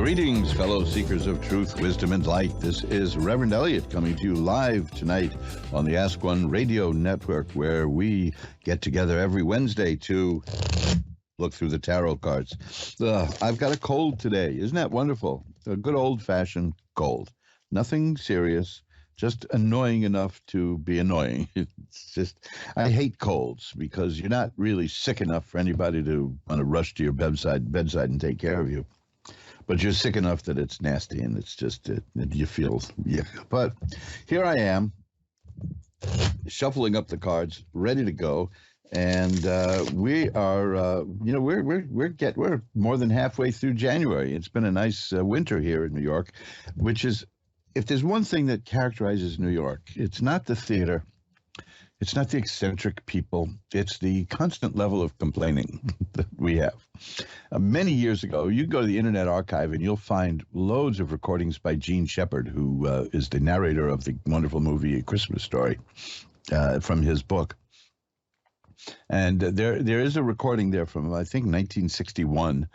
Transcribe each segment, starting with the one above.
Greetings, fellow seekers of truth, wisdom, and light. This is Reverend Eliot coming to you live tonight on the Ask One Radio Network, where we get together every Wednesday to look through the tarot cards. I've got a cold today. Isn't that wonderful? A good old-fashioned cold. Nothing serious, just annoying enough to be annoying. It's just, I hate colds because you're not really sick enough for anybody to want to rush to your bedside and take care of you. But you're sick enough that it's nasty, and it's just, you feel, yeah. But here I am, shuffling up the cards, ready to go, and we are, we're more than halfway through January. It's been a nice winter here in New York, which is, if there's one thing that characterizes New York, it's not the theater, it's not the eccentric people, it's the constant level of complaining that we have. Many years ago, you go to the Internet Archive and you'll find loads of recordings by Gene Shepard, who is the narrator of the wonderful movie A Christmas Story, from his book. And there is a recording there from, I think, 1961,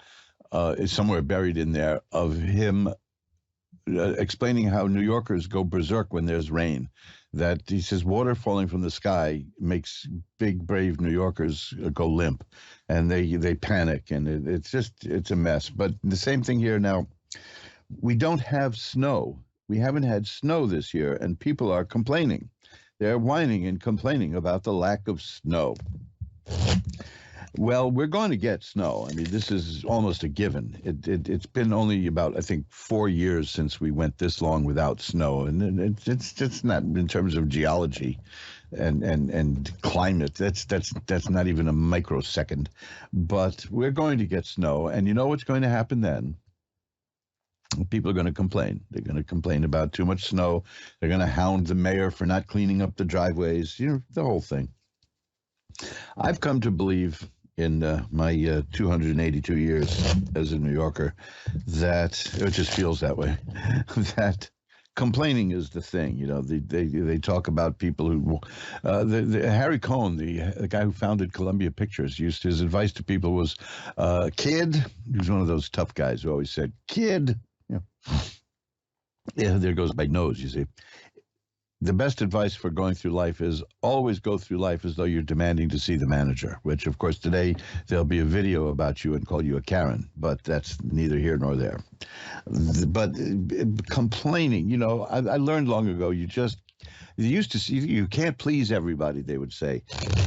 is somewhere buried in there, of him explaining how New Yorkers go berserk when there's rain. That he says water falling from the sky makes big, brave New Yorkers go limp, and they panic, and it's a mess. But the same thing here now. We don't have snow. We haven't had snow this year, and people are complaining. They're whining and complaining about the lack of snow. Well, we're going to get snow. I mean, this is almost a given. It's been only about, I think, 4 years since we went this long without snow, and it's just not, in terms of geology and climate. That's not even a microsecond. But we're going to get snow, and you know what's going to happen then? People are going to complain. They're going to complain about too much snow. They're going to hound the mayor for not cleaning up the driveways. You know, the whole thing. I've come to believe in my 282 years as a New Yorker that it just feels that way, that complaining is the thing. You know, they talk about people who, Harry Cohn, the guy who founded Columbia Pictures, his advice to people was, kid, he was one of those tough guys who always said, kid, yeah, there goes my nose, you see. The best advice for going through life is always go through life as though you're demanding to see the manager, which, of course, today there'll be a video about you and call you a Karen, but that's neither here nor there. But complaining, you know, I learned long ago, you used to see, you can't please everybody, they would say.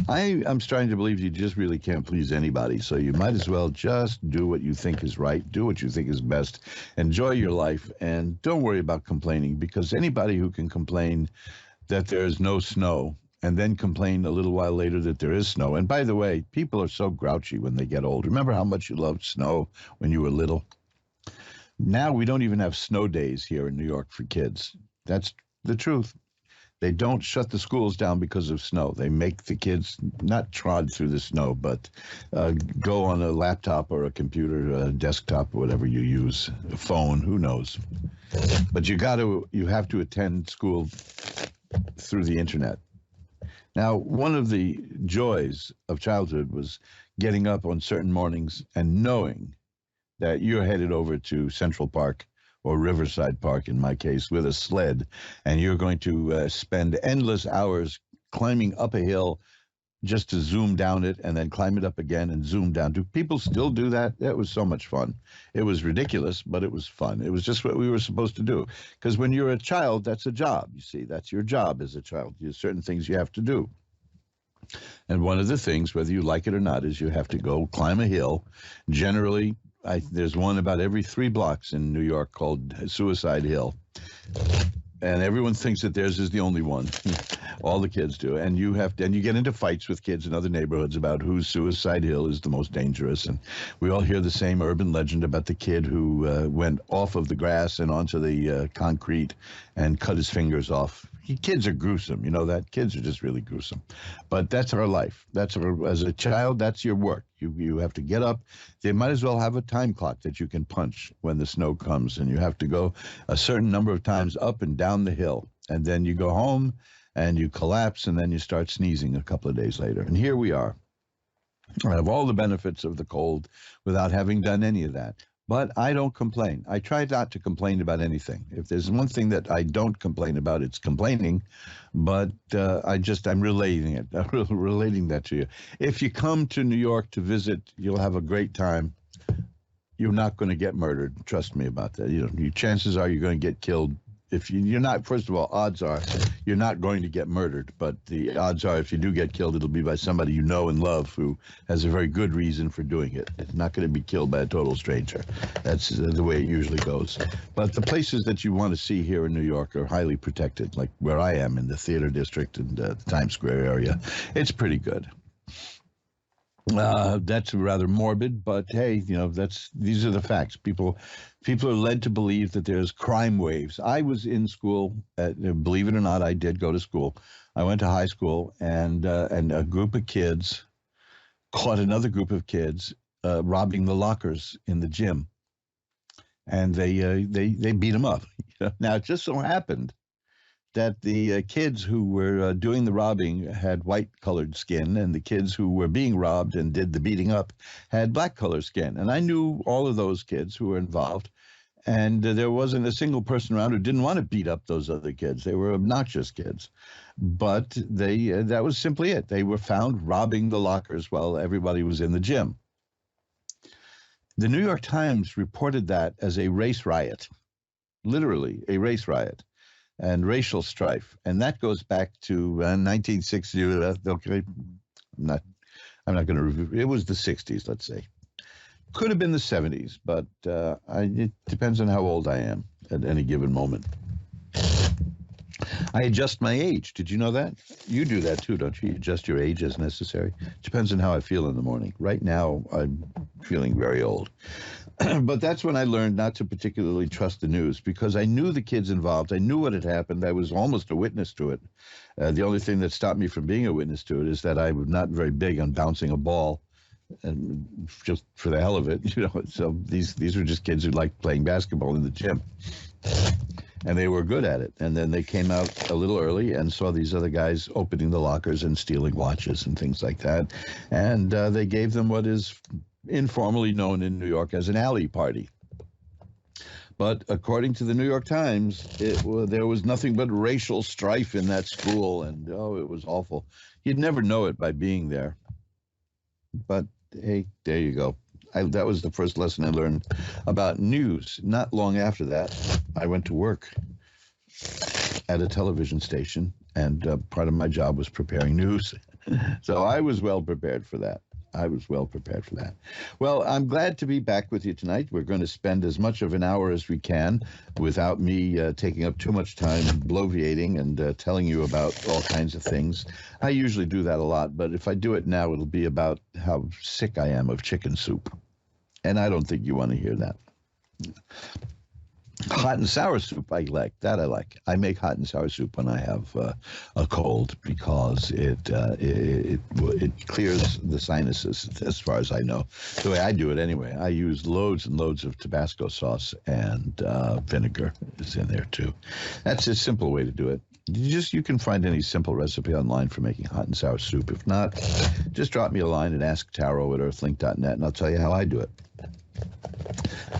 I'm starting to believe you just really can't please anybody, so you might as well just do what you think is right, do what you think is best, enjoy your life, and don't worry about complaining, because anybody who can complain that there's no snow and then complain a little while later that there is snow. And by the way, people are so grouchy when they get old. Remember how much you loved snow when you were little? Now we don't even have snow days here in New York for kids. That's the truth. They don't shut the schools down because of snow. They make the kids not trod through the snow, but go on a laptop or a computer, a desktop, or whatever you use, a phone, who knows. But you have to attend school through the internet. Now, one of the joys of childhood was getting up on certain mornings and knowing that you're headed over to Central Park, or Riverside Park in my case, with a sled, and you're going to spend endless hours climbing up a hill just to zoom down it and then climb it up again and zoom down. Do people still do that? It was so much fun. It was ridiculous, but it was fun. It was just what we were supposed to do. Because when you're a child, that's a job, you see. That's your job as a child. There's certain things you have to do. And one of the things, whether you like it or not, is you have to go climb a hill. Generally, there's one about every 3 blocks in New York called Suicide Hill. And everyone thinks that theirs is the only one. All the kids do. And you get into fights with kids in other neighborhoods about whose Suicide Hill is the most dangerous. And we all hear the same urban legend about the kid who went off of the grass and onto the concrete and cut his fingers off. Kids are gruesome, you know that? Kids are just really gruesome. But that's our life. As a child, that's your work. You have to get up. They might as well have a time clock that you can punch when the snow comes, and you have to go a certain number of times up and down the hill. And then you go home, and you collapse, and then you start sneezing a couple of days later. And here we are. I have all the benefits of the cold without having done any of that. But I don't complain. I try not to complain about anything. If there's one thing that I don't complain about, it's complaining. But I'm relating it, relating that to you. If you come to New York to visit, you'll have a great time. You're not going to get murdered. Trust me about that. Your chances are you're going to get killed. If you're not, first of all, odds are you're not going to get murdered. But the odds are if you do get killed, it'll be by somebody you know and love who has a very good reason for doing it. It's not going to be killed by a total stranger. That's the way it usually goes. But the places that you want to see here in New York are highly protected, like where I am in the Theater District and the Times Square area. It's pretty good. That's rather morbid, but hey, these are the facts. People are led to believe that there's crime waves. I was in school, believe it or not, I did go to school. I went to high school, and a group of kids caught another group of kids robbing the lockers in the gym, and they beat them up. Now it just so happened that the kids who were doing the robbing had white-colored skin, and the kids who were being robbed and did the beating up had black-colored skin. And I knew all of those kids who were involved, and there wasn't a single person around who didn't want to beat up those other kids. They were obnoxious kids. But that was simply it. They were found robbing the lockers while everybody was in the gym. The New York Times reported that as a race riot, literally a race riot. And racial strife, and that goes back to 1960. Okay, I'm not going to review. It was the 60s, let's say. Could have been the 70s, but it depends on how old I am at any given moment. I adjust my age. Did you know that? You do that too, don't you? You adjust your age as necessary. Depends on how I feel in the morning. Right now, I'm feeling very old. But that's when I learned not to particularly trust the news, because I knew the kids involved. I knew what had happened. I was almost a witness to it. The only thing that stopped me from being a witness to it is that I'm not very big on bouncing a ball, and just for the hell of it, So these are just kids who like playing basketball in the gym, and they were good at it. And then they came out a little early and saw these other guys opening the lockers and stealing watches and things like that, and they gave them what is informally known in New York as an alley party. But according to the New York Times, there was nothing but racial strife in that school, and it was awful. You'd never know it by being there. But hey, there you go. That was the first lesson I learned about news. Not long after that, I went to work at a television station, and part of my job was preparing news. So I was well prepared for that. Well, I'm glad to be back with you tonight. We're going to spend as much of an hour as we can without me taking up too much time bloviating and telling you about all kinds of things. I usually do that a lot, but if I do it now, it'll be about how sick I am of chicken soup. And I don't think you want to hear that. Hot and sour soup, I like. That I like. I make hot and sour soup when I have a cold, because it clears the sinuses, as far as I know. The way I do it anyway. I use loads and loads of Tabasco sauce, and vinegar is in there too. That's a simple way to do it. You can find any simple recipe online for making hot and sour soup. If not, just drop me a line and ask Taro at earthlink.net, and I'll tell you how I do it.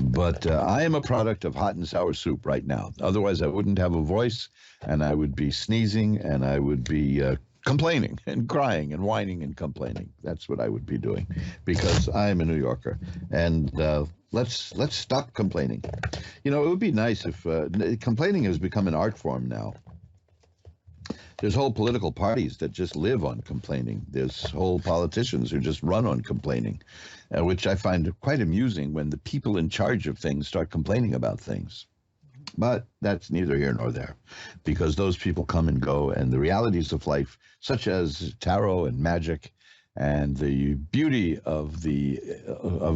But I am a product of hot and sour soup right now. Otherwise, I wouldn't have a voice, and I would be sneezing, and I would be complaining and crying and whining and complaining. That's what I would be doing, because I am a New Yorker. And let's stop complaining. It would be nice if complaining has become an art form now. There's whole political parties that just live on complaining. There's whole politicians who just run on complaining, which I find quite amusing when the people in charge of things start complaining about things. But that's neither here nor there, because those people come and go, and the realities of life, such as tarot and magic and the beauty of the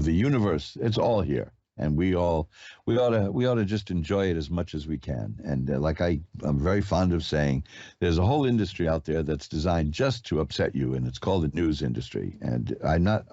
universe, it's all here. And we ought to just enjoy it as much as we can. And like I'm very fond of saying, there's a whole industry out there that's designed just to upset you, and it's called the news industry. And I'm not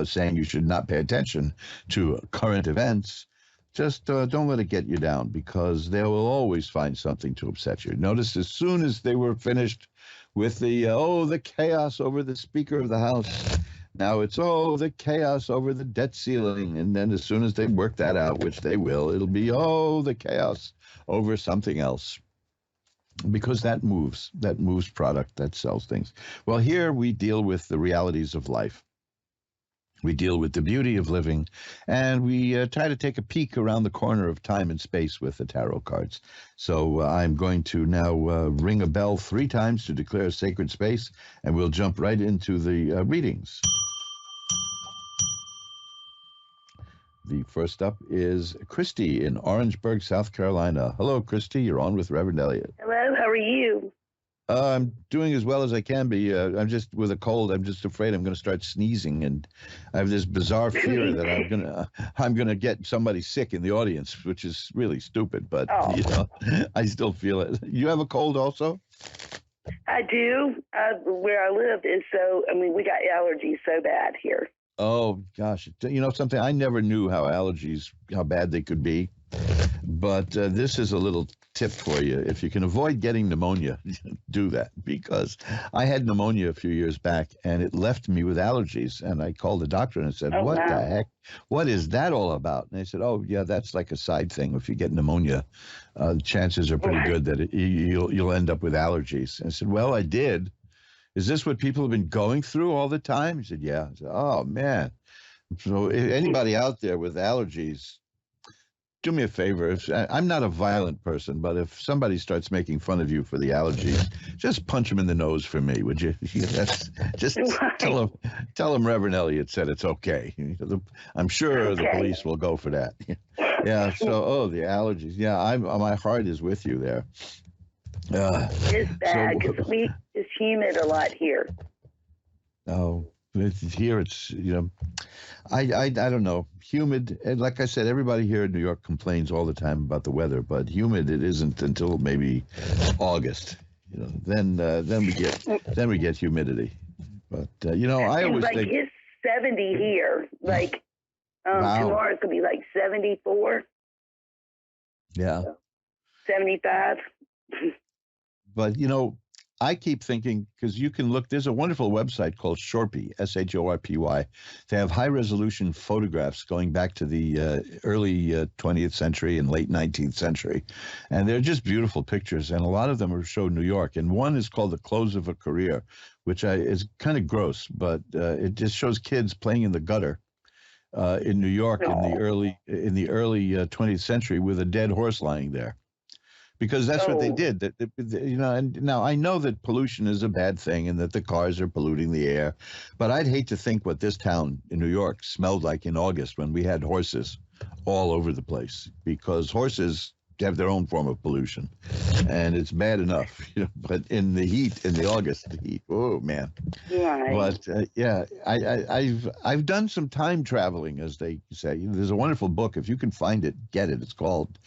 saying you should not pay attention to current events. Just don't let it get you down, because they will always find something to upset you. Notice as soon as they were finished with the, the chaos over the Speaker of the House. Now it's, the chaos over the debt ceiling. And then as soon as they work that out, which they will, it'll be, the chaos over something else. Because that moves product, that sells things. Well, here we deal with the realities of life. We deal with the beauty of living, and we try to take a peek around the corner of time and space with the tarot cards. So I'm going to now ring a bell 3 times to declare a sacred space, and we'll jump right into the readings. The first up is Christy in Orangeburg, South Carolina. Hello, Christy. You're on with Reverend Eliot. Hello. How are you? I'm doing as well as I can be. I'm just with a cold. I'm just afraid I'm going to start sneezing, and I have this bizarre fear that I'm gonna get somebody sick in the audience, which is really stupid. But I still feel it. You have a cold also? I do. Where I live is we got allergies so bad here. Oh gosh, something, I never knew how bad they could be. But this is a little tip for you. If you can avoid getting pneumonia, do that, because I had pneumonia a few years back and it left me with allergies. And I called the doctor and said, what the heck? What is that all about? And they said, that's like a side thing. If you get pneumonia, the chances are pretty good that you'll end up with allergies. And I said, well, I did. Is this what people have been going through all the time? He said, yeah. I said, oh, man. So if anybody out there with allergies, do me a favor. I'm not a violent person, but if somebody starts making fun of you for the allergies, just punch them in the nose for me, would you? Just tell them Reverend Eliot said it's okay. I'm sure the police will go for that. Yeah. So, the allergies. Yeah, my heart is with you there. It's bad because it's humid a lot here. Oh, here it's, I don't know. Humid, and like I said, everybody here in New York complains all the time about the weather, but humid it isn't until maybe August. Then we get humidity. But I always think it's 70 here. wow. Tomorrow it's gonna be like 74. Yeah. 75. But I keep thinking, because you can look, there's a wonderful website called Shorpy, SHORPY. They have high-resolution photographs going back to the early 20th century and late 19th century. And they're just beautiful pictures, and a lot of them show New York. And one is called The Close of a Career, which is kind of gross, but it just shows kids playing in the gutter in New York in the early 20th century with a dead horse lying there. Because that's what they did. And now I know that pollution is a bad thing and that the cars are polluting the air, but I'd hate to think what this town in New York smelled like in August when we had horses all over the place, because horses have their own form of pollution, and it's bad enough. But in the heat, in the August heat, oh man. Right. But I've done some time traveling, as they say. There's a wonderful book. If you can find it, get it. It's called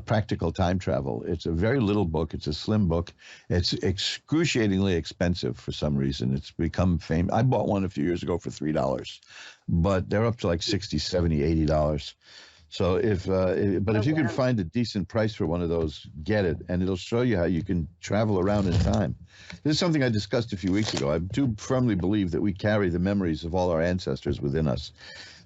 Practical Time Travel. It's a very little book. It's a slim book. It's excruciatingly expensive for some reason. It's become famous. I bought one a few years ago for $3, but they're up to like $60, $70, $80. So if you can find a decent price for one of those, get it, and it'll show you how you can travel around in time. This is something I discussed a few weeks ago. I do firmly believe that we carry the memories of all our ancestors within us,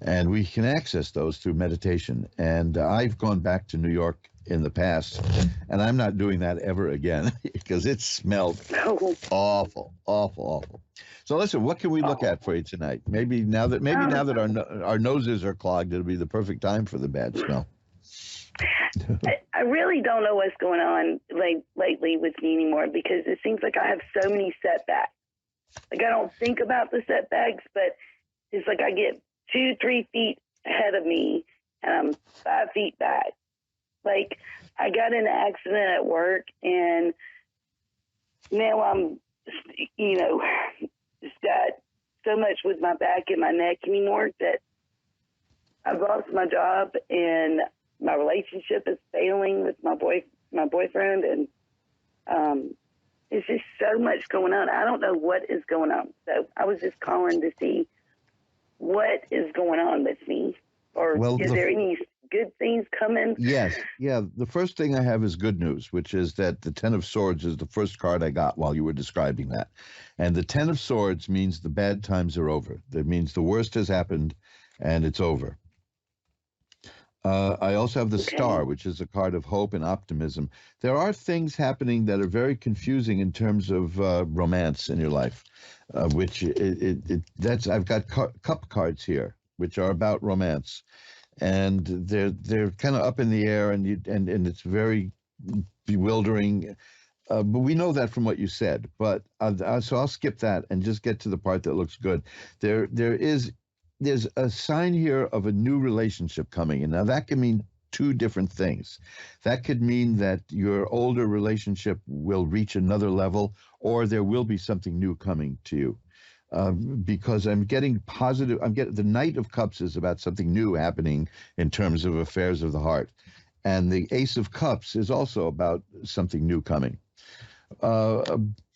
and we can access those through meditation. And I've gone back to New York in the past, and I'm not doing that ever again because it smelled awful, awful, awful. So listen, what can we look at for you tonight? Maybe now that our noses are clogged, it'll be the perfect time for the bad smell. I really don't know what's going on lately with me anymore, because it seems like I have so many setbacks. Like, I don't think about the setbacks, but it's like I get 2-3 feet ahead of me and I'm 5 feet back. Like, I got in an accident at work, and now I'm, just got so much with my back and my neck anymore that I've lost my job, and my relationship is failing with my boyfriend, and it's just so much going on. I don't know what is going on. So I was just calling to see what is going on with me, or is there any good things coming? Yes. Yeah. The first thing I have is good news, which is that the Ten of Swords is the first card I got while you were describing that. And the Ten of Swords means the bad times are over. That means the worst has happened and it's over. I also have the Star, which is a card of hope and optimism. There are things happening that are very confusing in terms of romance in your life, which that's I've got cup cards here, which are about romance, and they're kind of up in the air, and it's very bewildering. But we know that from what you said. But so I'll skip that and just get to the part that looks good. There's a sign here of a new relationship coming. And now that can mean two different things. That could mean that your older relationship will reach another level, or there will be something new coming to you. Because I'm getting positive, the Knight of Cups is about something new happening in terms of affairs of the heart. And the Ace of Cups is also about something new coming.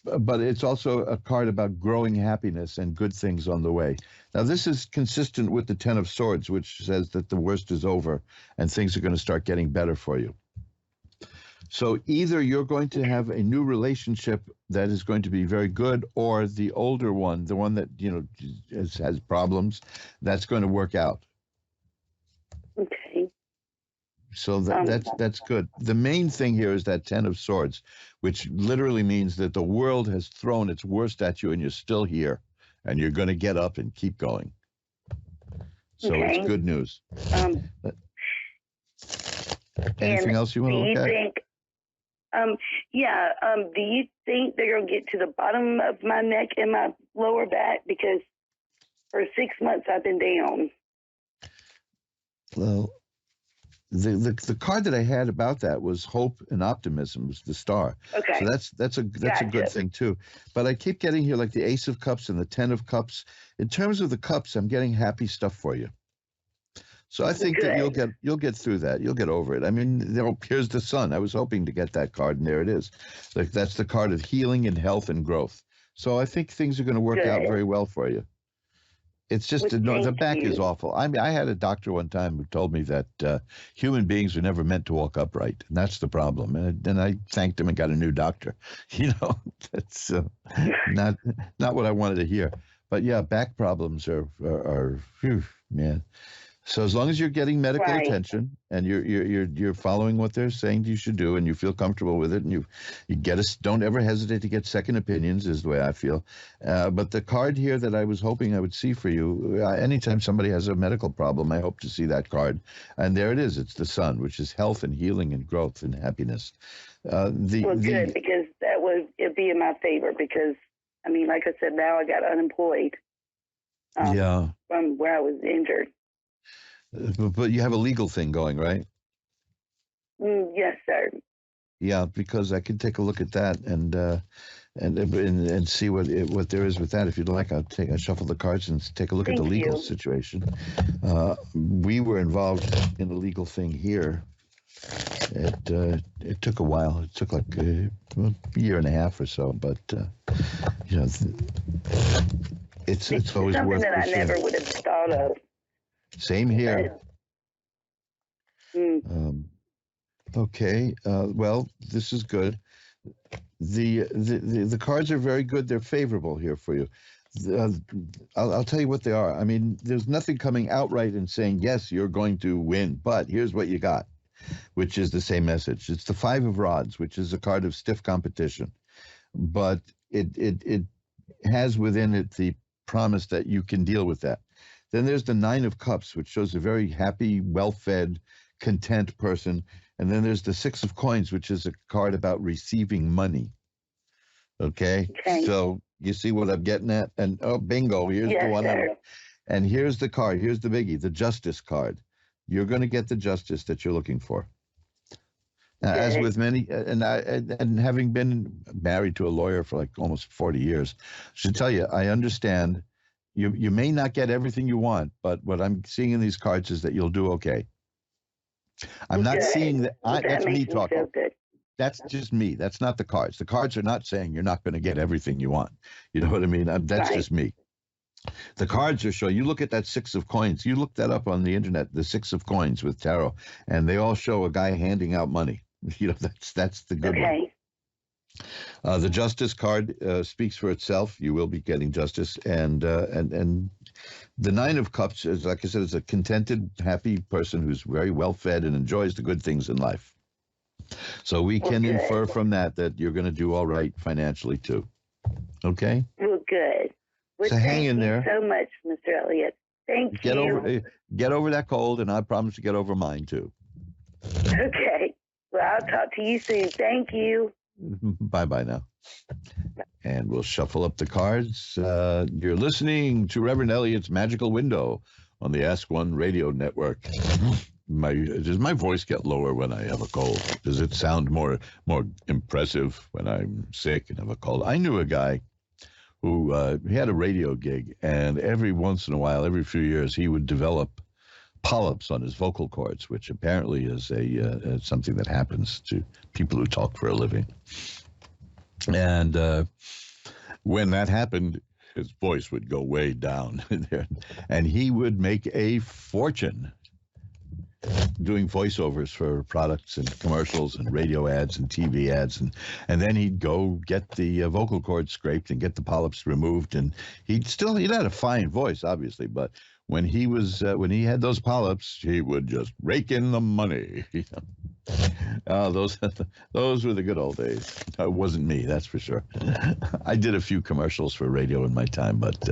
But it's also a card about growing happiness and good things on the way. Now, this is consistent with the Ten of Swords, which says that the worst is over and things are going to start getting better for you. So either you're going to have a new relationship that is going to be very good, or the older one, the one that, has problems, that's going to work out. Okay. So that's good. The main thing here is that Ten of Swords, which literally means that the world has thrown its worst at you and you're still here and you're going to get up and keep going. So it's good news. Anything else you want to look at? Do you think they're going to get to the bottom of my neck and my lower back? Because for 6 months I've been down. Well, the card that I had about that was hope and optimism, was the Star. Okay. So that's a good thing too. But I keep getting here like the Ace of Cups and the Ten of Cups. In terms of the cups, I'm getting happy stuff for you. So I think that you'll get through that. You'll get over it. I mean, here's the Sun. I was hoping to get that card, and there it is. Like, that's the card of healing and health and growth. So I think things are going to work out very well for you. It's just the back is awful. I mean, I had a doctor one time who told me that human beings were never meant to walk upright, and that's the problem. And then I thanked him and got a new doctor. That's not what I wanted to hear. But yeah, back problems are whew, man. So as long as you're getting medical attention and you're following what they're saying you should do, and you feel comfortable with it, and you don't ever hesitate to get second opinions, is the way I feel. But the card here that I was hoping I would see for you, anytime somebody has a medical problem, I hope to see that card. And there it is. It's the Sun, which is health and healing and growth and happiness. Good, because it'd be in my favor, because, I mean, like I said, now I got unemployed from where I was injured. But you have a legal thing going, right? Yes, sir. Yeah, because I could take a look at that and see what there is with that. If you'd like, I'll shuffle the cards and take a look at the legal situation. We were involved in a legal thing here. It took a while. It took like a year and a half or so, but it's always something worth that I never would have thought of. Same here. Okay. Well, this is good. The cards are very good. They're favorable here for you. I'll tell you what they are. I mean, there's nothing coming outright and saying, yes, you're going to win, but here's what you got, which is the same message. It's the Five of Rods, which is a card of stiff competition, but it has within it the promise that you can deal with that. Then there's the Nine of Cups, which shows a very happy, well-fed, content person. And then there's the Six of Coins, which is a card about receiving money. Okay? So you see what I'm getting at? And, bingo, here's the one. And here's the card. Here's the biggie, the Justice card. You're going to get the justice that you're looking for. Now, as with many, and having been married to a lawyer for like almost 40 years, I should tell you, I understand. You may not get everything you want, but what I'm seeing in these cards is that you'll do okay. I'm not seeing that. That's me talking. That's just me. That's not the cards. The cards are not saying you're not going to get everything you want. You know what I mean? That's just me. The cards are showing. You look at that six of coins. You look that up on the internet. The six of coins with tarot, and they all show a guy handing out money. That's the good one. Okay. The justice card speaks for itself. You will be getting justice, and the nine of cups is, like I said, is a contented, happy person who's very well fed and enjoys the good things in life. So we can infer from that you're going to do all right financially too. Okay. Well, good. Well, so hang in there. Thank you so much, Mr. Eliot. Thank you. Get over that cold, and I promise to get over mine too. Okay. Well, I'll talk to you soon. Thank you. Bye-bye now. And we'll shuffle up the cards. You're listening to Reverend Eliot's Magical Window on the Ask One Radio Network. Does my voice get lower when I have a cold? Does it sound more impressive when I'm sick and have a cold? I knew a guy who he had a radio gig, and every once in a while, every few years, he would develop polyps on his vocal cords, which apparently is something that happens to people who talk for a living. And when that happened, his voice would go way down there, and he would make a fortune doing voiceovers for products and commercials and radio ads and TV ads, and then he'd go get the vocal cords scraped and get the polyps removed, and he had a fine voice, obviously, but when he had those polyps, he would just rake in the money. Those were the good old days. It wasn't me, that's for sure. I did a few commercials for radio in my time, but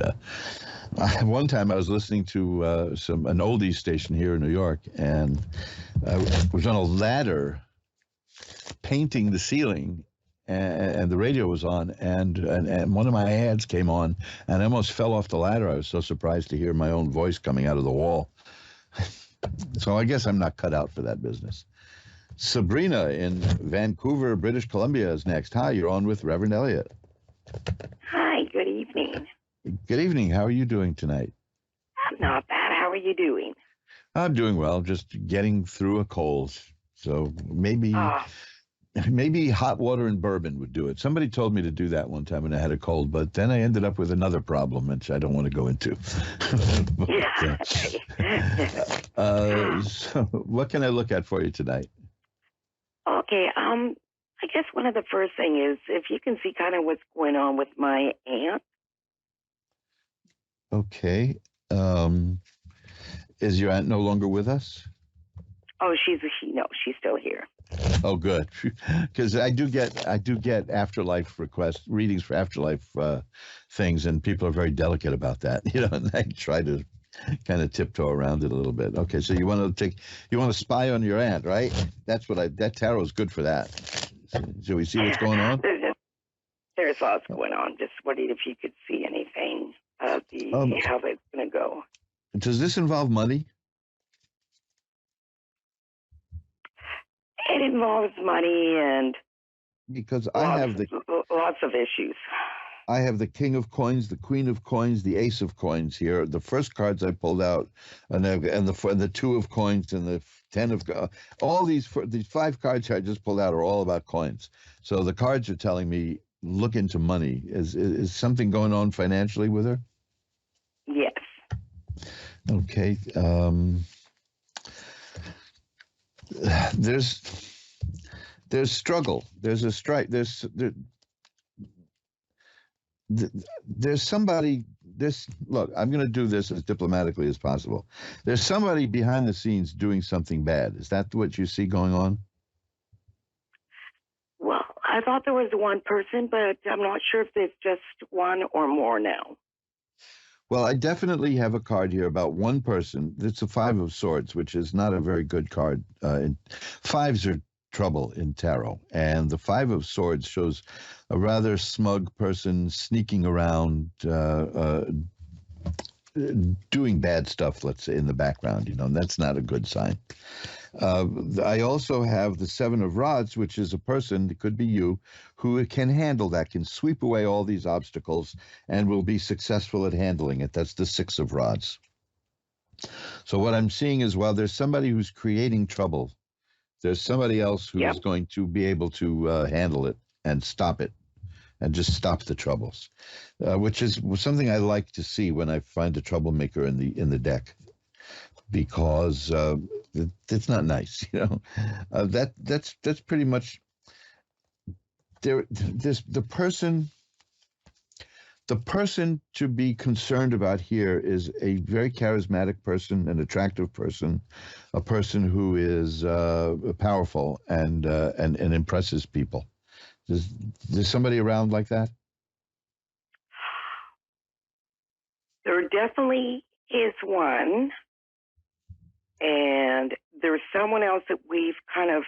one time I was listening to an oldies station here in New York, and I was on a ladder painting the ceiling, and the radio was on, and one of my ads came on, and I almost fell off the ladder. I was so surprised to hear my own voice coming out of the wall. So I guess I'm not cut out for that business. Sabrina in Vancouver, British Columbia is next. Hi, you're on with Reverend Eliot. Hi, good evening. Good evening. How are you doing tonight? I'm not bad. How are you doing? I'm doing well, just getting through a cold. So maybe hot water and bourbon would do it. Somebody told me to do that one time when I had a cold, but then I ended up with another problem, which I don't want to go into. So what can I look at for you tonight? Okay, I guess one of the first thing is if you can see kind of what's going on with my aunt. Okay. Is your aunt no longer with us? Oh, she's still here. Oh, good. Because I do get afterlife requests, readings for afterlife things, and people are very delicate about that, and I try to kind of tiptoe around it a little bit. Okay, so you want to spy on your aunt, right? That tarot is good for that. Shall we see what's going on? There's lots going on. Just wondering if you could see anything of how that's going to go. Does this involve money? It involves money and because lots of issues. I have the King of Coins, the Queen of Coins, the Ace of Coins here. The first cards I pulled out, and the Two of Coins and the 10 of all these 5 cards I just pulled out are all about coins. So the cards are telling me look into money. Is something going on financially with her? Yes. Okay. There's struggle. There's a strike. There's somebody. Look, I'm going to do this as diplomatically as possible. There's somebody behind the scenes doing something bad. Is that what you see going on? Well, I thought there was one person, but I'm not sure if there's just one or more now. Well, I definitely have a card here about one person. It's a 5 of Swords, which is not a very good card. Fives are trouble in tarot. And the 5 of Swords shows a rather smug person sneaking around, doing bad stuff, let's say, in the background, and that's not a good sign. I also have the 7 of Rods, which is a person, it could be you, who can handle that, can sweep away all these obstacles and will be successful at handling it. That's the 6 of Rods. So what I'm seeing is while there's somebody who's creating trouble, there's somebody else who is going to be able to handle it and stop it. and just stop the troubles, which is something I like to see when I find a troublemaker in the deck, because it's not nice, you know. That's pretty much this the person to be concerned about here is a very charismatic person, an attractive person, a person who is powerful and impresses people. There's somebody around like that? There definitely is one, and there's someone else that we've kind of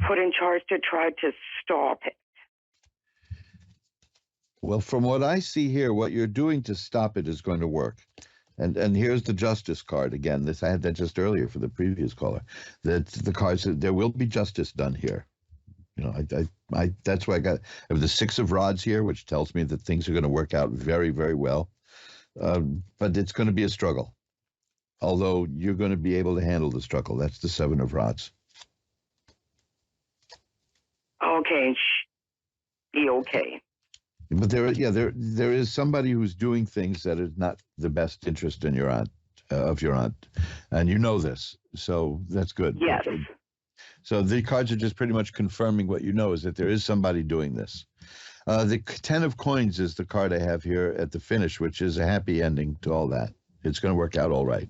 put in charge to try to stop it. Well, from what I see here, what you're doing to stop it is going to work. And here's the justice card again. I had that just earlier for the previous caller. That the card said there will be justice done here. You know, I that's why I have the 6 of rods here, which tells me that things are going to work out very, very well. But it's going to be a struggle. Although you're going to be able to handle the struggle. That's the 7 of rods. Okay, be okay. But there is somebody who's doing things that is not the best interest in your aunt, and you know this, so that's good. Yes. So the cards are just pretty much confirming what you know, is that there is somebody doing this. The 10 of coins is the card I have here at the finish, which is a happy ending to all that. It's going to work out all right.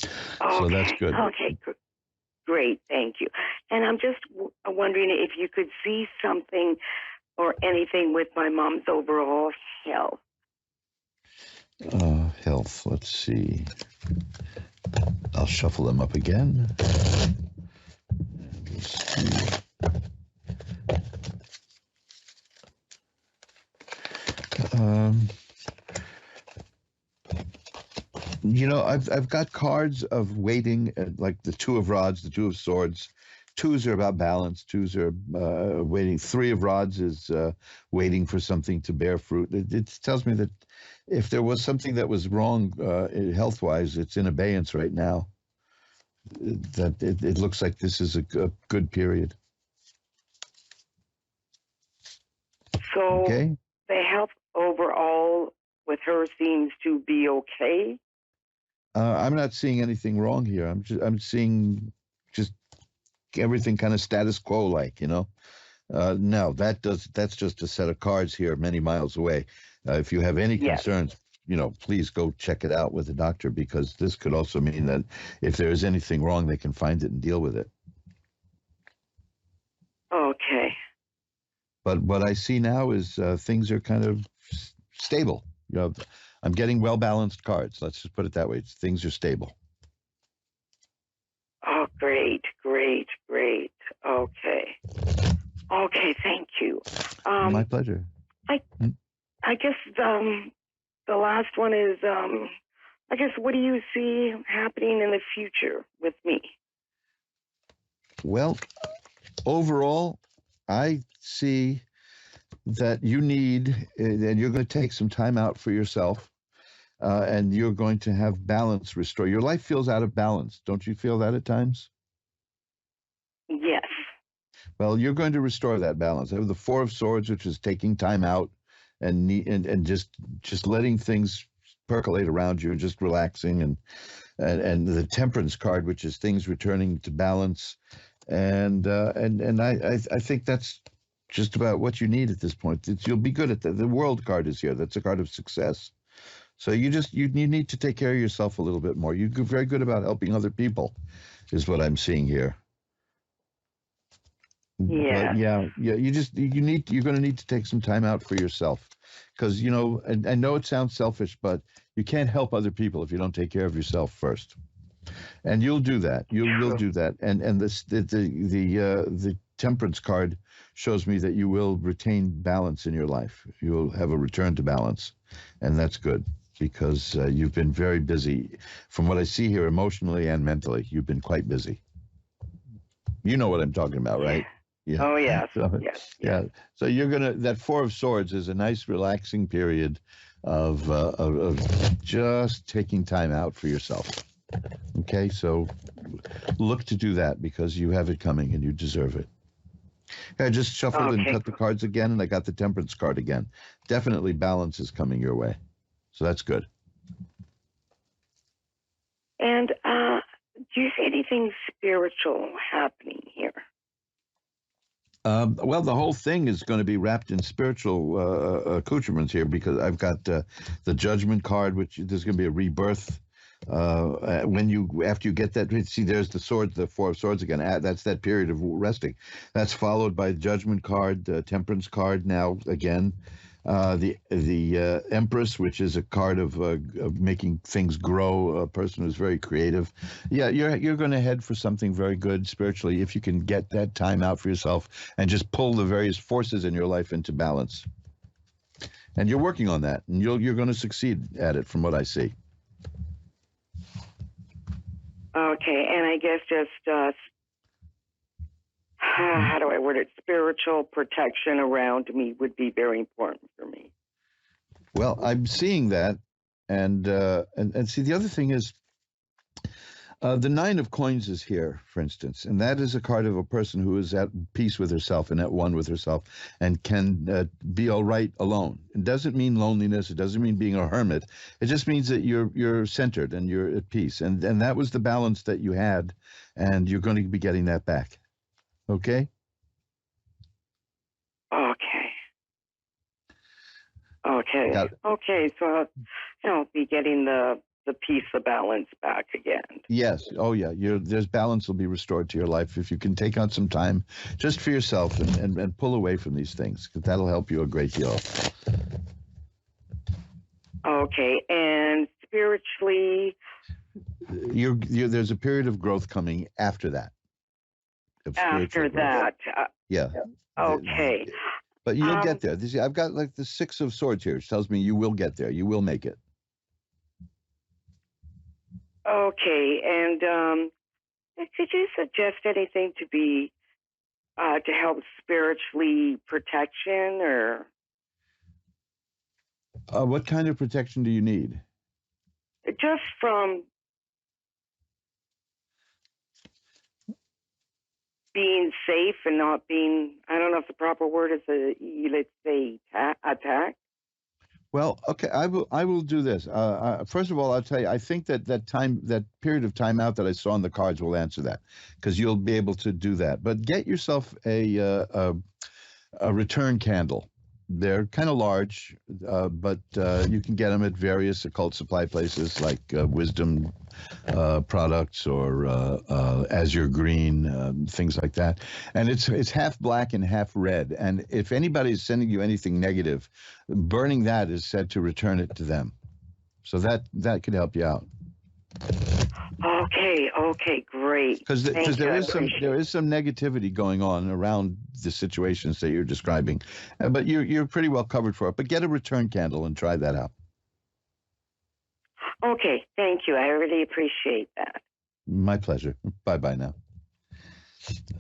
Okay. So that's good. Okay, great, thank you. And I'm just wondering if you could see something or anything with my mom's overall health. Health, let's see. I'll shuffle them up again. Let's see. You know, I've got cards of waiting, like the 2 of rods, the 2 of swords. 2s are about balance. 2s are waiting. 3 of rods is waiting for something to bear fruit. It tells me that if there was something that was wrong health-wise, it's in abeyance right now. That it looks like this is a good period. So okay. The health overall with her seems to be okay. I'm not seeing anything wrong here. I'm seeing just everything kind of status quo, like, you know. No, that's just a set of cards here many miles away. If you have any concerns, you know, please go check it out with the doctor, because this could also mean that if there is anything wrong, they can find it and deal with it. Okay. But what I see now is things are kind of stable. You know, I'm getting well-balanced cards. Let's just put it that way. Things are stable. Oh, great. Okay, thank you. My pleasure. I guess the last one is, I guess, what do you see happening in the future with me? Well, overall, I see that you need, and you're going to take some time out for yourself, and you're going to have balance restored. Your life feels out of balance. Don't you feel that at times? Yes. Well, you're going to restore that balance. I have the 4 of swords, which is taking time out and just letting things percolate around you, just relaxing, and the temperance card, which is things returning to balance, and I think that's just about what you need at this point. You'll be good at that. The world card is here. That's a card of success. So you need to take care of yourself a little bit more. You're very good about helping other people, is what I'm seeing here. Yeah. You're going to need to take some time out for yourself, because, you know, I know it sounds selfish, but you can't help other people if you don't take care of yourself first. And you'll do that. You'll do that. And the temperance card shows me that you will retain balance in your life. You'll have a return to balance, and that's good, because you've been very busy. From what I see here, emotionally and mentally, you've been quite busy. You know what I'm talking about, right? Yeah. Oh, yes. So, yes. Yeah. So that 4 of swords is a nice relaxing period of just taking time out for yourself. Okay, so look to do that, because you have it coming and you deserve it. I just shuffled and Okay. cut the cards again, and I got the temperance card again. Definitely balance is coming your way. So that's good. And do you see anything spiritual happening here? Well, the whole thing is going to be wrapped in spiritual accoutrements here, because I've got the Judgment card, which there's going to be a rebirth. After you get that, see, there's the sword, the Four of Swords again. That's that period of resting. That's followed by the Judgment card, the Temperance card. Now again, the Empress, which is a card of making things grow. A person who's very creative. Yeah, you're going to head for something very good spiritually if you can get that time out for yourself and just pull the various forces in your life into balance. And you're working on that, and you're going to succeed at it, from what I see. Okay, and I guess just how do I word it? Spiritual protection around me would be very important for me. Well, I'm seeing that, and see, the other thing is, the Nine of Coins is here, for instance, and that is a card of a person who is at peace with herself and at one with herself, and can be all right alone. It doesn't mean loneliness. It doesn't mean being a hermit. It just means that you're centered and you're at peace, and that was the balance that you had, and you're going to be getting that back. Okay? Okay. Okay, so I'll be getting the peace, the balance back again. Yes. Oh, yeah. There's balance will be restored to your life if you can take out some time just for yourself and pull away from these things, because that'll help you a great deal. Okay, and spiritually, there's a period of growth coming after that. After that, yeah. Okay. But you'll get there. See, I've got like the Six of Swords here, which tells me you will get there. You will make it. Okay, and could you suggest anything to be to help spiritually protection, or what kind of protection do you need? just from being safe and not being, I don't know if the proper word is let's say attack. Well, okay, I will do this. First of all, I'll tell you, I think that period of time out that I saw on the cards will answer that, because you'll be able to do that. But get yourself a return candle. They're kind of large, but you can get them at various occult supply places like Wisdom products or Azure Green, things like that. And it's half black and half red. And if anybody's sending you anything negative, burning that is said to return it to them. So that could help you out. Okay, great. Because there is some negativity going on around the situations that you're describing, but you're pretty well covered for it. But get a return candle and try that out. Okay, thank you. I really appreciate that. My pleasure. Bye now.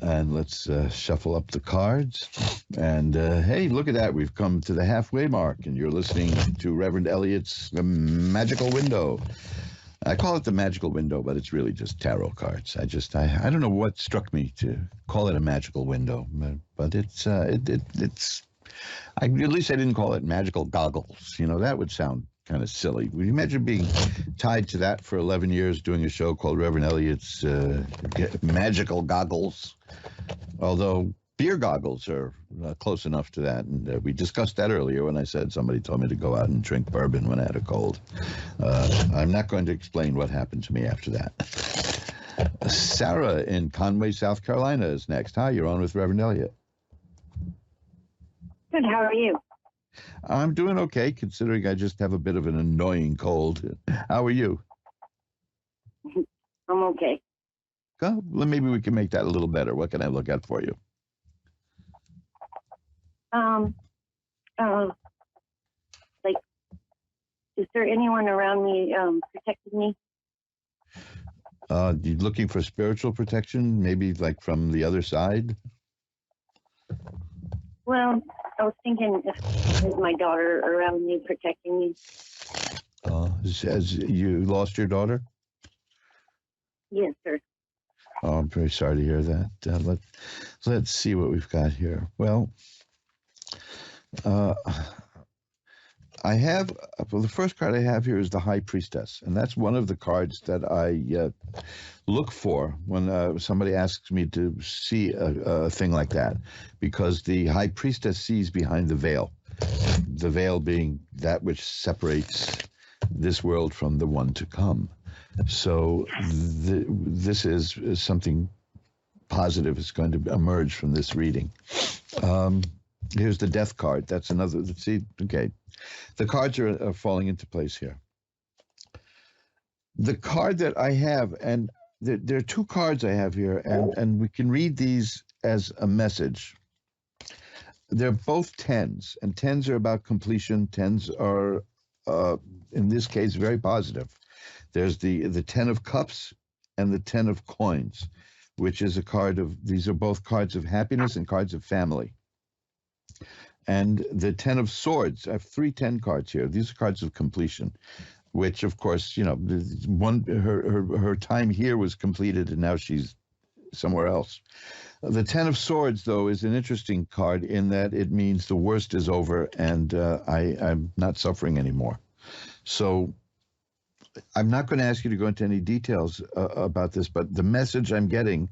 And let's shuffle up the cards. And hey, look at that. We've come to the halfway mark, and you're listening to Reverend Eliot's Magickal Window. I call it the Magickal Window, but it's really just tarot cards. I don't know what struck me to call it a magical window, but it's at least I didn't call it magical goggles. You know, that would sound kind of silly. Would you imagine being tied to that for 11 years doing a show called Reverend Eliot's Magickal Goggles? Although beer goggles are close enough to that, and we discussed that earlier when I said somebody told me to go out and drink bourbon when I had a cold. I'm not going to explain what happened to me after that. Sarah in Conway, South Carolina is next. Hi, you're on with Reverend Eliot. Good, how are you? I'm doing okay, considering I just have a bit of an annoying cold. How are you? I'm okay. Well, maybe we can make that a little better. What can I look at for you? Like, is there anyone around me protecting me? You looking for spiritual protection, maybe like from the other side? Well, I was thinking if there's my daughter around me protecting me. Has you lost your daughter? Yes, sir. Oh, I'm very sorry to hear that. Let's see what we've got here. Well, uh, the first card I have here is the High Priestess, and that's one of the cards that I look for when somebody asks me to see a thing like that, because the High Priestess sees behind the veil being that which separates this world from the one to come. So this is something positive is going to emerge from this reading. Here's the Death card. That's another. See, okay. The cards are falling into place here. The card that I have, and there are two cards I have here, and we can read these as a message. They're both tens, and tens are about completion. Tens are, in this case, very positive. There's the Ten of Cups and the Ten of Coins, which is a card of, these are both cards of happiness and cards of family. And the Ten of Swords, I have 3 10 cards here. These are cards of completion, which, of course, you know, her time here was completed, and now she's somewhere else. The Ten of Swords, though, is an interesting card in that it means the worst is over, and I'm not suffering anymore. So I'm not going to ask you to go into any details about this, but the message I'm getting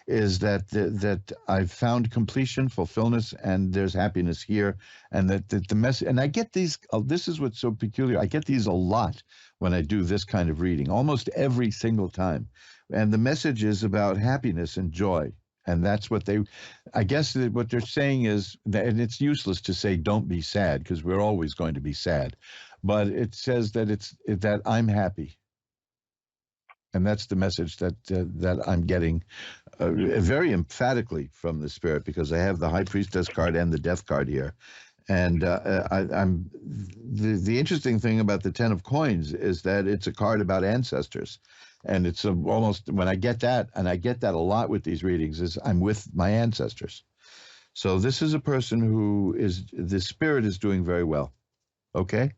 is that I've found completion, fulfillment, and there's happiness here, and that the message. And I get these. This is what's so peculiar. I get these a lot when I do this kind of reading, almost every single time. And the message is about happiness and joy. And that's what I guess what they're saying is that, and it's useless to say don't be sad, because we're always going to be sad. But it says that I'm happy. And that's the message that I'm getting very emphatically from the Spirit, because I have the High Priestess card and the Death card here. And I'm the interesting thing about the Ten of Coins is that it's a card about ancestors. And it's almost, when I get that, and I get that a lot with these readings, is I'm with my ancestors. So this is a person who the Spirit is doing very well. Okay?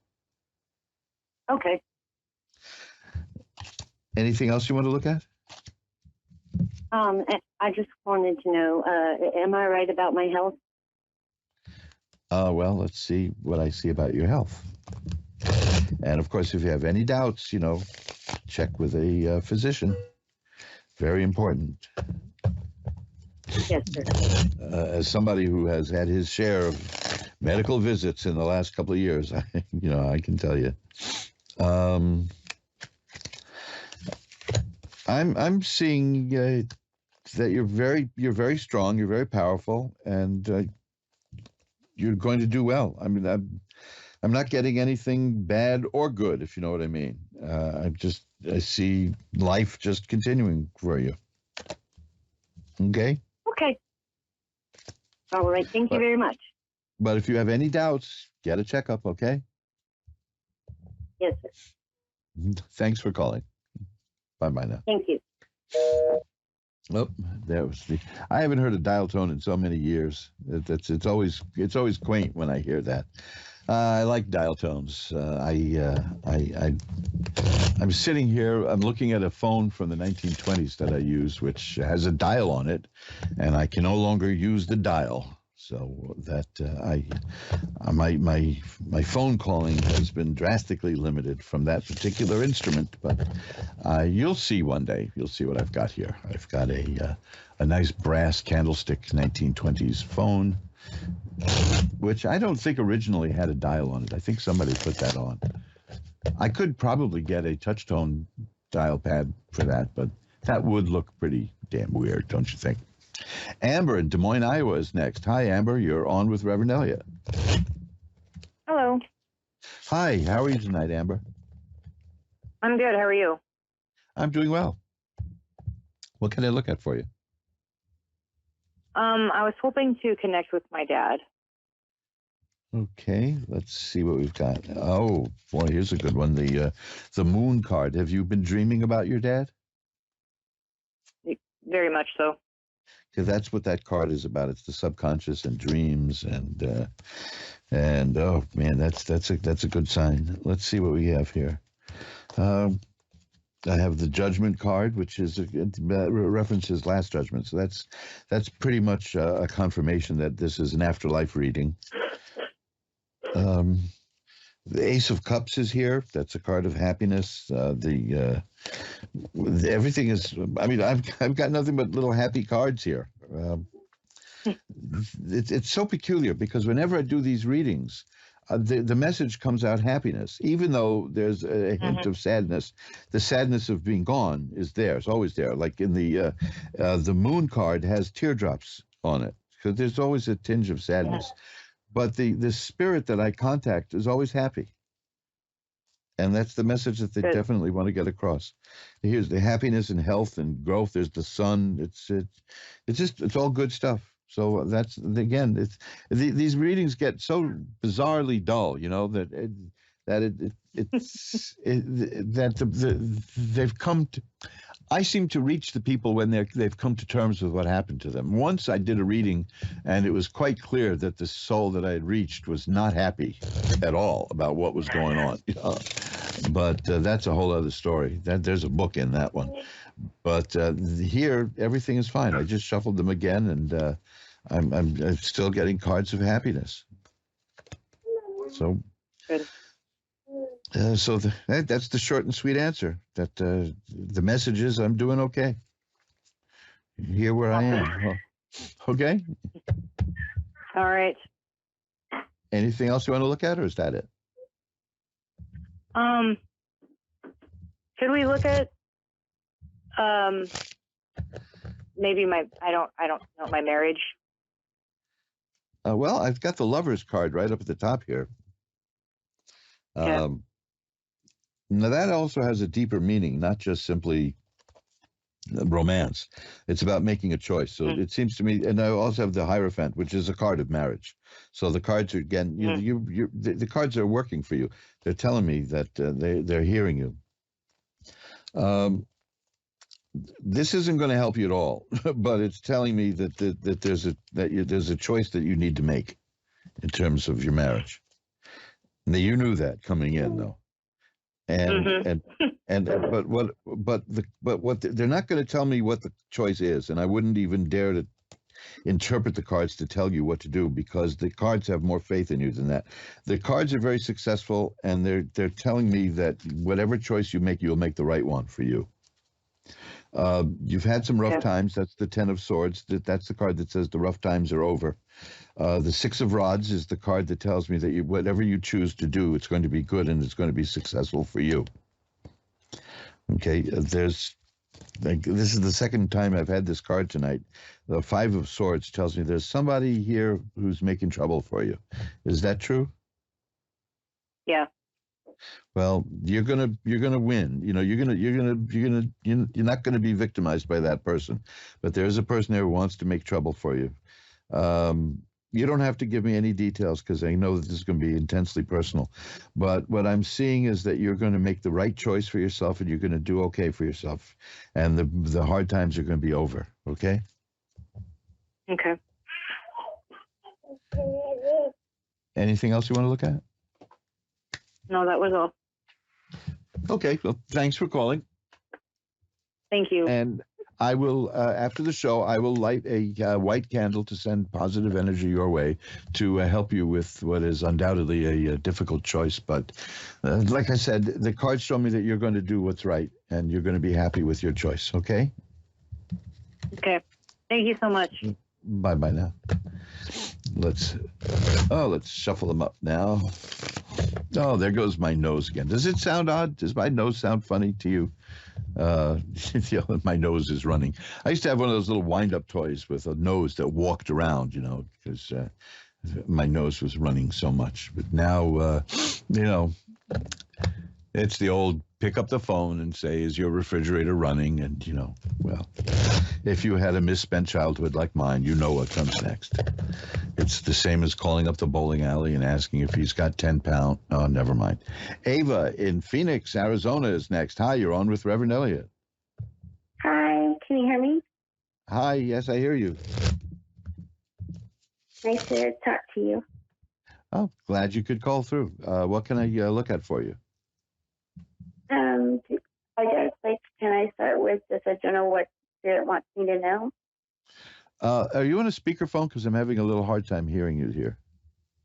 Okay. Anything else you want to look at? I just wanted to know, am I right about my health? Well, let's see what I see about your health. And of course, if you have any doubts, you know, check with a physician. Very important. Yes, sir. As somebody who has had his share of medical visits in the last couple of years, I can tell you. I'm seeing that you're very strong, you're very powerful, and you're going to do well. I mean, I'm not getting anything bad or good, if you know what I mean. I see life just continuing for you. Okay? Okay. All right. Thank you very much. But if you have any doubts, get a checkup, okay? Yes, sir. Thanks for calling. Bye-bye now. Thank you. Oh, there was I haven't heard a dial tone in so many years. It's always quaint when I hear that. I like dial tones. I'm sitting here. I'm looking at a phone from the 1920s that I use, which has a dial on it, and I can no longer use the dial. So that my phone calling has been drastically limited from that particular instrument. But you'll see one day. You'll see what I've got here. I've got a nice brass candlestick 1920s phone, which I don't think originally had a dial on it. I think somebody put that on. I could probably get a touch-tone dial pad for that, but that would look pretty damn weird, don't you think? Amber in Des Moines, Iowa is next. Hi, Amber. You're on with Reverend Eliot. Hello. Hi. How are you tonight, Amber? I'm good. How are you? I'm doing well. What can I look at for you? I was hoping to connect with my dad. Okay. Let's see what we've got. Oh, boy, here's a good one. The moon card. Have you been dreaming about your dad? Very much so. Because that's what that card is about. It's the subconscious and dreams, and oh man, that's a good sign. Let's see what we have here. I have the Judgment card, which is references Last Judgment. So that's pretty much a confirmation that this is an afterlife reading. The Ace of Cups is here. That's a card of happiness. Everything is. I mean, I've got nothing but little happy cards here. It's so peculiar because whenever I do these readings, the message comes out happiness, even though there's a hint of sadness. The sadness of being gone is there. It's always there. Like in the Moon card has teardrops on it because there's always a tinge of sadness. But the spirit that I contact is always happy. And that's the message that they definitely want to get across. Here's the happiness and health and growth. There's the sun. It's all good stuff. So that's again, these readings get so bizarrely dull, they've come to. I seem to reach the people when they've come to terms with what happened to them. Once I did a reading, and it was quite clear that the soul that I had reached was not happy at all about what was going on. But that's a whole other story. There's a book in that one. But here, everything is fine. I just shuffled them again, and I'm still getting cards of happiness. So, good. So that's the short and sweet answer. That the message is I'm doing okay. Here where I am. Well, okay. All right. Anything else you want to look at, or is that it? Could we look at maybe I don't know, my marriage? Well, I've got the Lover's card right up at the top here. Now that also has a deeper meaning, not just simply romance. It's about making a choice. So it seems to me, and I also have the Hierophant, which is a card of marriage. So the cards are again, the cards are working for you. They're telling me that they're hearing you. This isn't going to help you at all, but it's telling me that there's a choice that you need to make in terms of your marriage. Now you knew that coming in, though. And but what they're not going to tell me what the choice is, and I wouldn't even dare to interpret the cards to tell you what to do because the cards have more faith in you than that. The cards are very successful, and they're telling me that whatever choice you make, you'll make the right one for you. You've had some rough times. That's the Ten of Swords. That's the card that says the rough times are over. The Six of Rods is the card that tells me that whatever you choose to do, it's going to be good and it's going to be successful for you. Okay, this is the second time I've had this card tonight. The Five of Swords tells me there's somebody here who's making trouble for you. Is that true? Yeah. Well, you're gonna win. You're not gonna be victimized by that person, but there's a person there who wants to make trouble for you. You don't have to give me any details because I know that this is going to be intensely personal. But what I'm seeing is that you're going to make the right choice for yourself, and you're going to do okay for yourself, and the hard times are going to be over. Okay. Okay. Anything else you want to look at? No, that was all. Okay. Well, thanks for calling. Thank you. And I will, after the show, I will light a white candle to send positive energy your way to help you with what is undoubtedly a difficult choice. But like I said, the cards show me that you're going to do what's right and you're going to be happy with your choice. Okay? Okay. Thank you so much. Bye-bye now. Let's shuffle them up now. Oh, there goes my nose again. Does it sound odd? Does my nose sound funny to you? My nose is running. I used to have one of those little wind-up toys with a nose that walked around, because my nose was running so much. But now, it's the old pick up the phone and say, is your refrigerator running? And, well, if you had a misspent childhood like mine, you know what comes next. It's the same as calling up the bowling alley and asking if he's got 10 pounds. Oh, never mind. Ava in Phoenix, Arizona is next. Hi, you're on with Reverend Eliot. Hi, can you hear me? Hi, yes, I hear you. Nice to talk to you. Oh, glad you could call through. What can I look at for you? I guess, like, can I start with just I don't know what Spirit wants me to know? Are you on a speakerphone? Because I'm having a little hard time hearing you here.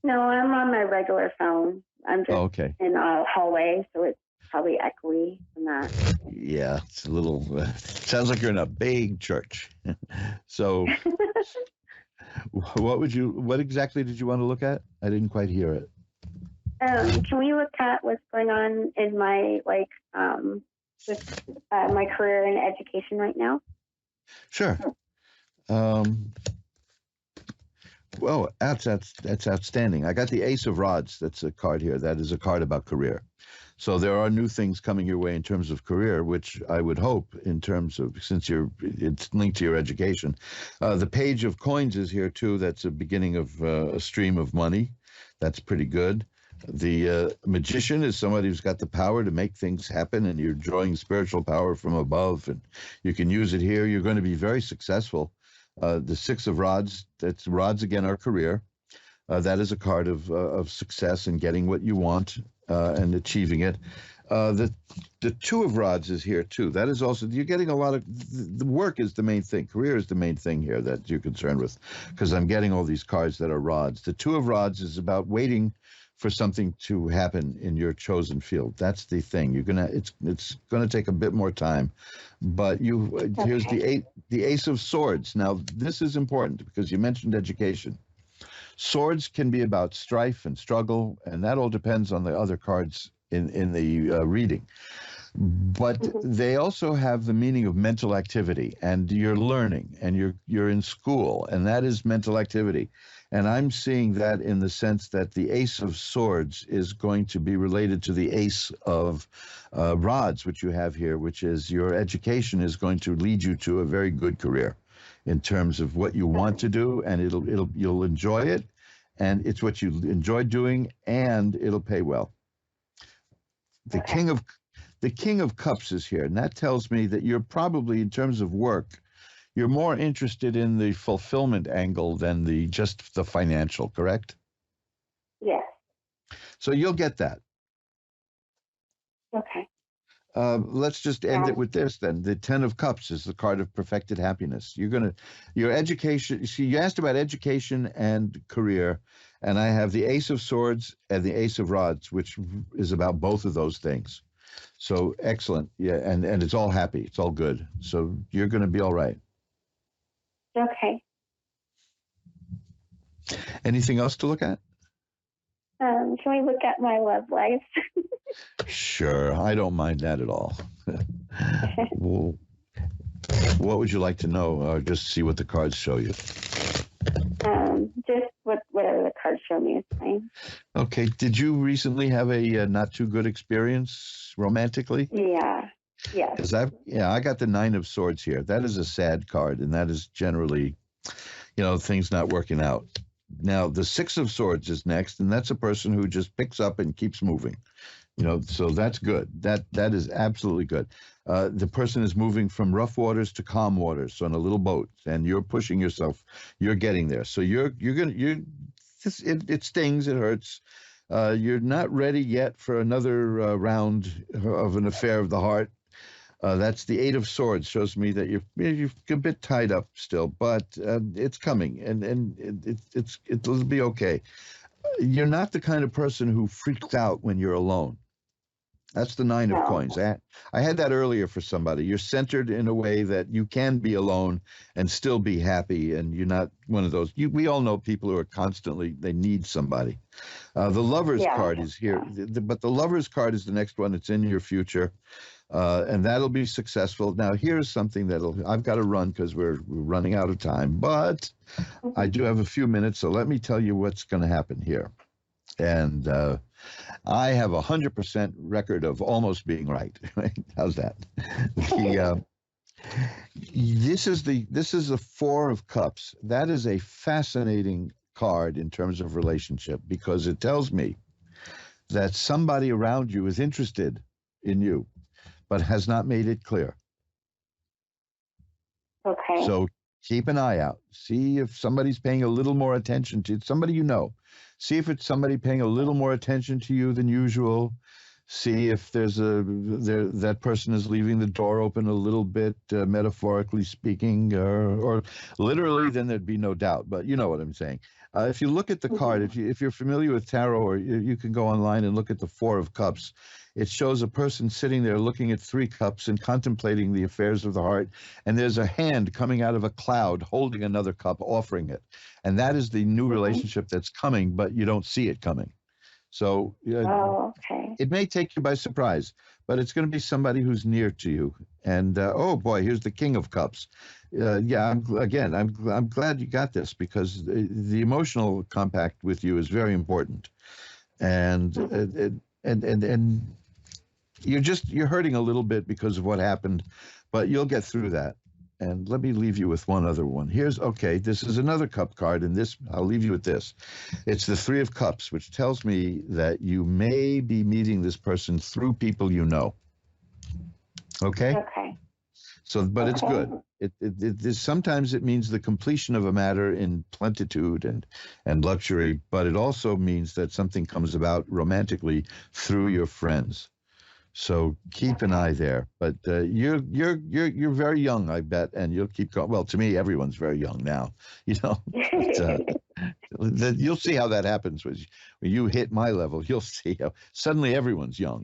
No, I'm on my regular phone. I'm just Oh, okay. in a hallway, so it's probably echoey from that. Yeah, it's a little. Sounds like you're in a big church. So, what exactly did you want to look at? I didn't quite hear it. Can we look at what's going on in my with my career and education right now? Sure. Well, that's outstanding. I got the Ace of Rods. That's a card here. That is a card about career. So there are new things coming your way in terms of career, which I would hope in terms of, since it's linked to your education. The Page of Coins is here too. That's a beginning of a stream of money. That's pretty good. The Magician is somebody who's got the power to make things happen, and you're drawing spiritual power from above, and you can use it here. You're going to be very successful. The Six of Rods, that's rods again, our career. That is a card of success and getting what you want and achieving it. The Two of Rods is here too. That is also, you're getting a lot of, the work is the main thing. Career is the main thing here that you're concerned with, because I'm getting all these cards that are rods. The Two of Rods is about waiting for something to happen in your chosen field. That's the thing. It's gonna take a bit more time, but here's the Ace of Swords. Now this is important because you mentioned education. Swords can be about strife and struggle, and that all depends on the other cards in the reading. But they also have the meaning of mental activity, and you're learning, and you're in school, and that is mental activity. And I'm seeing that in the sense that the Ace of Swords is going to be related to the Ace of Rods, which you have here, which is your education is going to lead you to a very good career in terms of what you want to do, and you'll enjoy it, and it's what you enjoy doing, and it'll pay well. The King of Cups is here, and that tells me that you're probably, in terms of work, you're more interested in the fulfillment angle than just the financial, correct? Yes. So you'll get that. Okay. Let's just end it with this then. The Ten of Cups is the card of perfected happiness. Your education, see, you asked about education and career, and I have the Ace of Swords and the Ace of Rods, which is about both of those things. So excellent. Yeah, and it's all happy. It's all good. So you're going to be all right. Okay. Anything else to look at? Can we look at my love life? Sure, I don't mind that at all. Well, what would you like to know, or just see what the cards show you? Just whatever the cards show me is fine. Okay, did you recently have a not too good experience romantically? Yeah. Yes. Because I got the Nine of Swords here. That is a sad card, and that is generally, things not working out. Now, the Six of Swords is next, and that's a person who just picks up and keeps moving. So that's good. That is absolutely good. The person is moving from rough waters to calm waters on a little boat, and you're pushing yourself. You're getting there. So it stings. It hurts. You're not ready yet for another round of an affair of the heart. That's the Eight of Swords. Shows me that you're a bit tied up still, but it's coming, and it'll be okay. You're not the kind of person who freaks out when you're alone. That's the Nine of Coins. I had that earlier for somebody. You're centered in a way that you can be alone and still be happy, and you're not one of those. We all know people who are constantly, they need somebody. The Lover's card is here, but the Lover's card is the next one. It's in your future, and that'll be successful. Now, here's something I've got to run because we're running out of time, but I do have a few minutes, so let me tell you what's going to happen here. And I have 100% record of almost being right. How's that? This is the Four of Cups. That is a fascinating card in terms of relationship, because it tells me that somebody around you is interested in you, but has not made it clear. Okay. So keep an eye out. See if somebody's paying a little more attention to somebody you know. See if it's somebody paying a little more attention to you than usual. See if that person is leaving the door open a little bit, metaphorically speaking, or literally. Then there'd be no doubt. But you know what I'm saying. If you look at the card, if you're familiar with tarot, or you can go online and look at the Four of Cups. It shows a person sitting there looking at three cups and contemplating the affairs of the heart. And there's a hand coming out of a cloud holding another cup, offering it. And that is the new relationship that's coming, but you don't see it coming. So okay. It may take you by surprise, but it's going to be somebody who's near to you. And oh boy, here's the King of Cups. I'm glad you got this, because the emotional compact with you is very important. And you're hurting a little bit because of what happened, but you'll get through that. And let me leave you with one other one. This is another cup card, and this, I'll leave you with this. It's the Three of Cups, which tells me that you may be meeting this person through people you know. Okay? Okay. So, but it's good. Sometimes it means the completion of a matter in plenitude and luxury, but it also means that something comes about romantically through your friends. So keep an eye there. But you're very young, I bet, and you'll keep going. Well, to me, everyone's very young now. You know, you'll see how that happens when you hit my level. You'll see how suddenly everyone's young.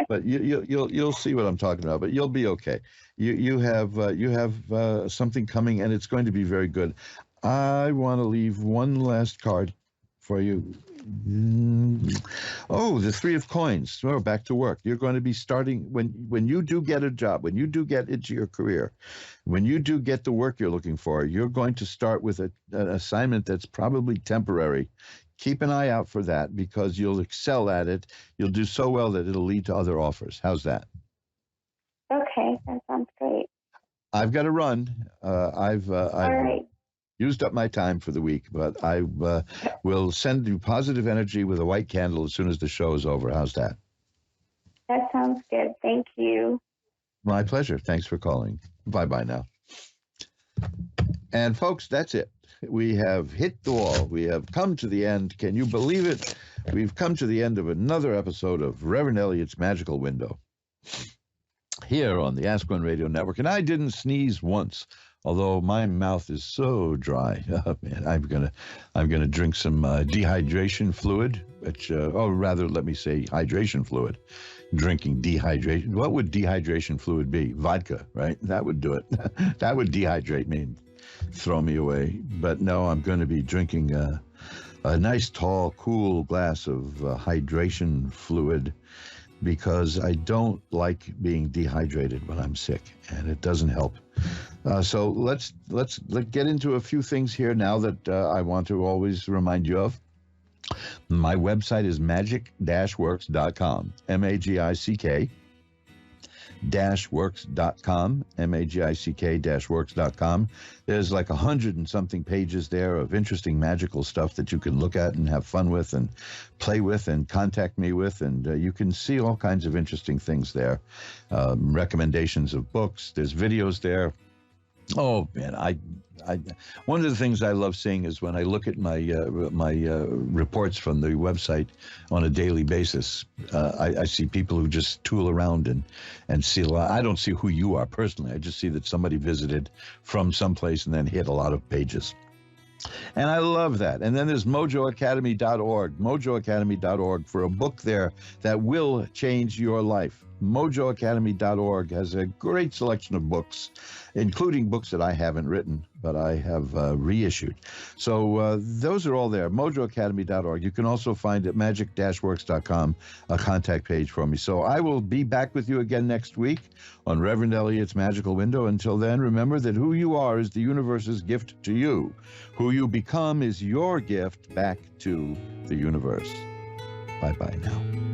But you'll see what I'm talking about. But you'll be okay. You have something coming, and it's going to be very good. I want to leave one last card for you. Oh, the Three of Coins. Oh, back to work. You're going to be starting when you do get a job, when you do get into your career, when you do get the work you're looking for, you're going to start with an assignment that's probably temporary. Keep an eye out for that, because you'll excel at it. You'll do so well that it'll lead to other offers. How's that? Okay, that sounds great. I've got to run. I've All right. used up my time for the week, but I will send you positive energy with a white candle as soon as the show is over. How's that? That sounds good. Thank you. My pleasure. Thanks for calling. Bye-bye now. And folks, that's it. We have hit the wall. We have come to the end. Can you believe it? We've come to the end of another episode of Reverend Eliot's Magical Window here on the Ask One Radio Network. And I didn't sneeze once, although my mouth is so dry. Oh, man, I'm gonna drink some dehydration fluid, which, let me say hydration fluid. Drinking dehydration. What would dehydration fluid be? Vodka, right? That would do it. That would dehydrate me and throw me away. But no, I'm going to be drinking a nice, tall, cool glass of hydration fluid, because I don't like being dehydrated when I'm sick, and it doesn't help. So let's get into a few things here now that I want to always remind you of. My website is magick-works.com, magick-works.com, magick-works.com. There's like 100 and something pages there of interesting magical stuff that you can look at and have fun with and play with and contact me with, and you can see all kinds of interesting things there. Recommendations of books. There's videos there. Oh man, one of the things I love seeing is when I look at my reports from the website on a daily basis. I see people who just tool around and see a lot. I don't see who you are personally. I just see that somebody visited from someplace and then hit a lot of pages. And I love that. And then there's mojoacademy.org, mojoacademy.org, for a book there that will change your life. mojoacademy.org has a great selection of books, including books that I haven't written, but I have reissued. So those are all there, mojoacademy.org. You can also find at magick-works.com a contact page for me. So I will be back with you again next week on Reverend Eliot's Magical Window. Until then, remember that who you are is the universe's gift to you. Who you become is your gift back to the universe. Bye-bye now.